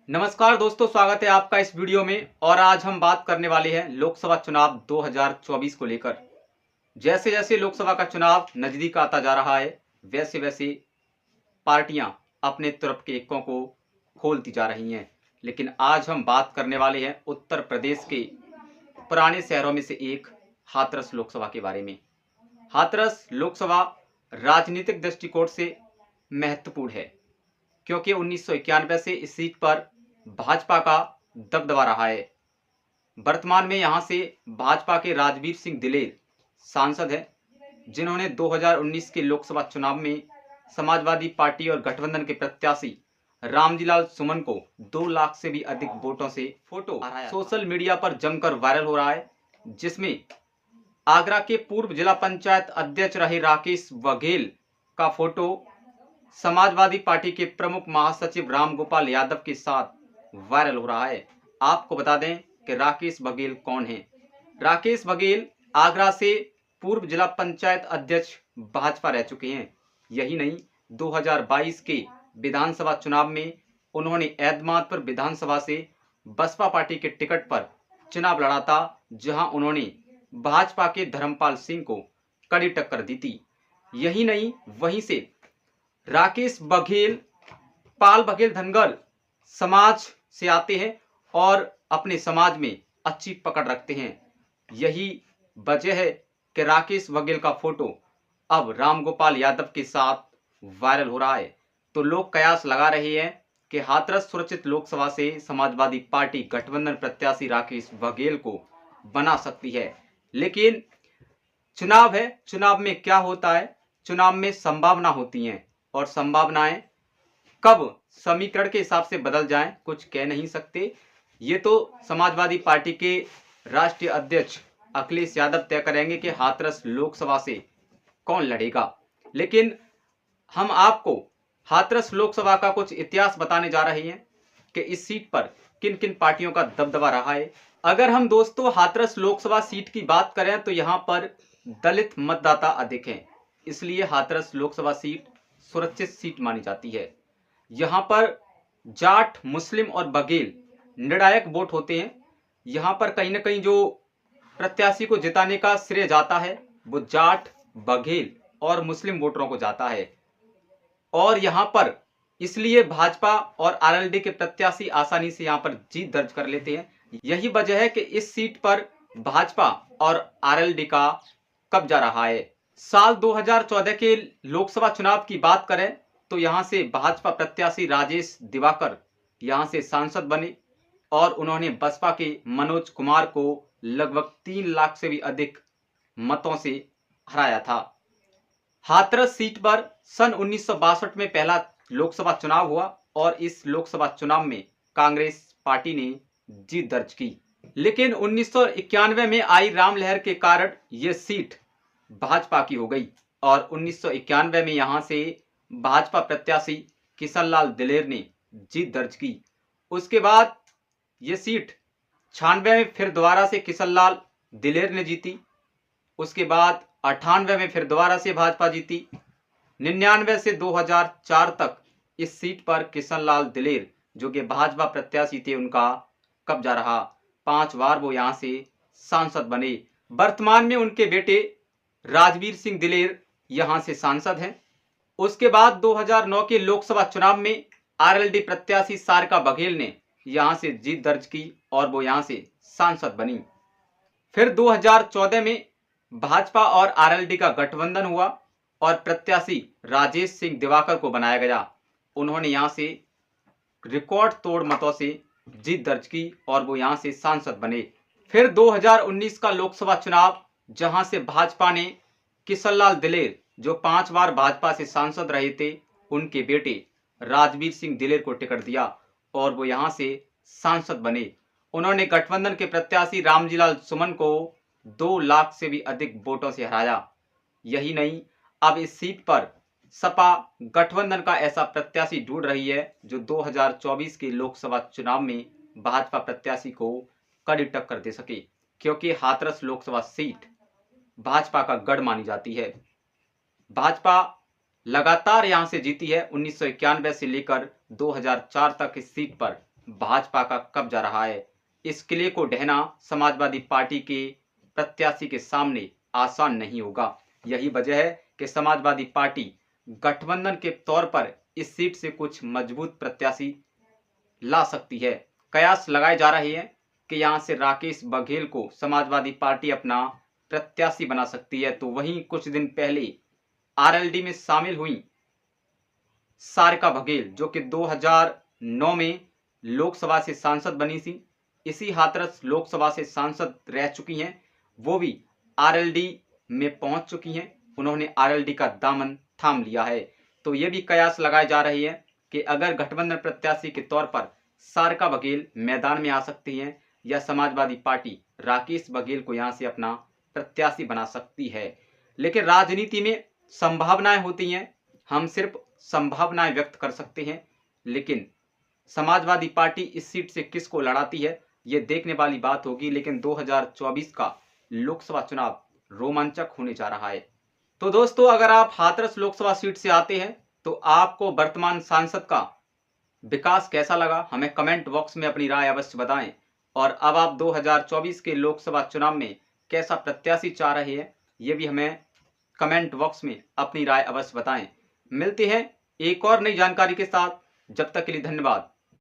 नमस्कार दोस्तों, स्वागत है आपका इस वीडियो में। और आज हम बात करने वाले हैं लोकसभा चुनाव 2024 को लेकर। जैसे जैसे लोकसभा का चुनाव नजदीक आता जा रहा है, वैसे वैसे पार्टियां अपने तरफ के इक्कों को खोलती जा रही हैं। लेकिन आज हम बात करने वाले हैं उत्तर प्रदेश के पुराने शहरों में से एक हाथरस लोकसभा के बारे में। हाथरस लोकसभा राजनीतिक दृष्टिकोण से महत्वपूर्ण है, क्योंकि 1991 से इस सीट पर भाजपा का दबदबा रहा है। वर्तमान में यहां से भाजपा के राजवीर सिंह दिलेर सांसद हैं, जिन्होंने 2019 के लोकसभा चुनाव में समाजवादी पार्टी और गठबंधन के प्रत्याशी रामजीलाल सुमन को 2 लाख से भी अधिक वोटों से फोटो सोशल मीडिया पर जमकर वायरल हो रहा है, जिसमें आगरा के पूर्व जिला पंचायत अध्यक्ष रहे राकेश बघेल का फोटो समाजवादी पार्टी के प्रमुख महासचिव रामगोपाल यादव के साथ वायरल हो रहा है। आपको बता दें कि राकेश बघेल कौन है। राकेश बघेल आगरा से पूर्व जिला पंचायत अध्यक्ष भाजपा रह चुके हैं। यही नहीं, 2022 के विधानसभा चुनाव में उन्होंने एतमादपुर विधानसभा से बसपा पार्टी के टिकट पर चुनाव लड़ा था, जहां उन्होंने भाजपा के धर्मपाल सिंह को कड़ी टक्कर दी थी। यही नहीं, वहीं से राकेश बघेल पाल बघेल धनगर समाज से आते हैं और अपने समाज में अच्छी पकड़ रखते हैं। यही वजह है कि राकेश बघेल का फोटो अब रामगोपाल यादव के साथ वायरल हो रहा है। तो लोग कयास लगा रहे हैं कि हाथरस सुरक्षित लोकसभा से समाजवादी पार्टी गठबंधन प्रत्याशी राकेश बघेल को बना सकती है। लेकिन चुनाव है, चुनाव में क्या होता है, चुनाव में संभावना होती हैं और संभावनाएं कब समीकरण के हिसाब से बदल जाएं, कुछ कह नहीं सकते। ये तो समाजवादी पार्टी के राष्ट्रीय अध्यक्ष अखिलेश यादव तय करेंगे कि हाथरस लोकसभा से कौन लड़ेगा। लेकिन हम आपको हाथरस लोकसभा का कुछ इतिहास बताने जा रहे हैं कि इस सीट पर किन किन पार्टियों का दबदबा रहा है। अगर हम दोस्तों हाथरस लोकसभा सीट की बात करें तो यहाँ पर दलित मतदाता अधिक हैं, इसलिए हाथरस लोकसभा सीट सुरक्षित सीट मानी जाती है। यहाँ पर जाट, मुस्लिम और बघेल निर्णायक वोट होते हैं। यहाँ पर कहीं ना कहीं जो प्रत्याशी को जिताने का श्रेय जाता है वो जाट, बघेल और मुस्लिम वोटरों को जाता है। और यहाँ पर इसलिए भाजपा और आरएलडी के प्रत्याशी आसानी से यहाँ पर जीत दर्ज कर लेते हैं। यही वजह है कि इस सीट पर भाजपा और आरएलडी का कब्जा रहा है। साल 2014 के लोकसभा चुनाव की बात करें तो यहां से भाजपा प्रत्याशी राजेश दिवाकर यहां से सांसद बने और उन्होंने बसपा के मनोज कुमार को लगभग 3 लाख से भी अधिक मतों से हराया था। हाथरस सीट पर सन 1962 में पहला लोकसभा चुनाव हुआ और इस लोकसभा चुनाव में कांग्रेस पार्टी ने जीत दर्ज की। लेकिन 1991 में आई राम लहर के कारण यह सीट भाजपा की हो गई और 1991 में यहां से भाजपा प्रत्याशी किशनलाल दिलेर ने जीत दर्ज की। उसके बाद ये सीट 96 में फिर दोबारा से किशनलाल दिलेर ने जीती। उसके बाद 98 में फिर दोबारा से भाजपा जीती। 99 से 2004 तक इस सीट पर किशनलाल दिलेर जो कि भाजपा प्रत्याशी थे उनका कब्जा रहा। 5 बार वो यहां से सांसद बने। वर्तमान में उनके बेटे राजवीर सिंह दिलेर यहां से सांसद हैं। उसके बाद 2009 के लोकसभा चुनाव में आरएलडी प्रत्याशी सारिका बघेल ने यहां से जीत दर्ज की और वो यहां से सांसद बनी। फिर 2014 में भाजपा और आरएलडी का गठबंधन हुआ और प्रत्याशी राजेश सिंह दिवाकर को बनाया गया। उन्होंने यहां से रिकॉर्ड तोड़ मतों से जीत दर्ज की और वो यहां से सांसद बने। फिर 2019 का लोकसभा चुनाव, जहां से भाजपा ने किशनलाल दिलेर जो 5 बार भाजपा से सांसद रहे थे उनके बेटे राजवीर सिंह दिलेर को टिकट दिया और वो यहां से सांसद बने। उन्होंने गठबंधन के प्रत्याशी रामजीलाल सुमन को 2 लाख से भी अधिक वोटों से हराया। यही नहीं, अब इस सीट पर सपा गठबंधन का ऐसा प्रत्याशी ढूंढ रही है जो 2024 के लोकसभा चुनाव में भाजपा प्रत्याशी को कड़ी टक्कर दे सके, क्योंकि हाथरस लोकसभा सीट भाजपा का गढ़ मानी जाती है। भाजपा लगातार यहां से जीती है। 1991 से लेकर 2004 तक इस सीट पर भाजपा का कब्जा रहा है। इस किले को ढहना समाजवादी पार्टी के प्रत्याशी के सामने आसान नहीं होगा। यही वजह है कि समाजवादी पार्टी गठबंधन के तौर पर इस सीट से कुछ मजबूत प्रत्याशी ला सकती है। कयास लगाए जा रहे हैं कि यहां से राकेश बघेल को समाजवादी पार्टी अपना प्रत्याशी बना सकती है। तो वहीं कुछ दिन पहले आरएलडी में शामिल हुई सारिका बघेल, जो कि 2009 में लोकसभा से सांसद बनी थी, इसी हाथरस लोकसभा से सांसद रह चुकी हैं, वो भी आरएलडी में पहुंच चुकी हैं। उन्होंने आरएलडी का दामन थाम लिया है। तो ये भी कयास लगाए जा रहे हैं कि अगर गठबंधन प्रत्याशी के तौर पर सारिका बघेल मैदान में आ सकती हैं या समाजवादी पार्टी राकेश बघेल को यहां से अपना प्रत्याशी बना सकती है। लेकिन राजनीति में संभावनाएं होती हैं, हम सिर्फ संभावनाएं व्यक्त कर सकते हैं। लेकिन समाजवादी पार्टी इस सीट से किसको लड़ाती है, ये देखने वाली बात होगी। लेकिन 2024 का लोकसभा चुनाव रोमांचक होने जा रहा है। तो दोस्तों, अगर आप हाथरस लोकसभा सीट से आते हैं तो आपको वर्तमान सांसद का विकास कैसा लगा, हमें कमेंट बॉक्स में अपनी राय अवश्य बताएं। और अब आप 2024 के लोकसभा चुनाव में कैसा प्रत्याशी चाह रहे हैं, ये भी हमें कमेंट बॉक्स में अपनी राय अवश्य बताएं। मिलते हैं एक और नई जानकारी के साथ, जब तक के लिए धन्यवाद।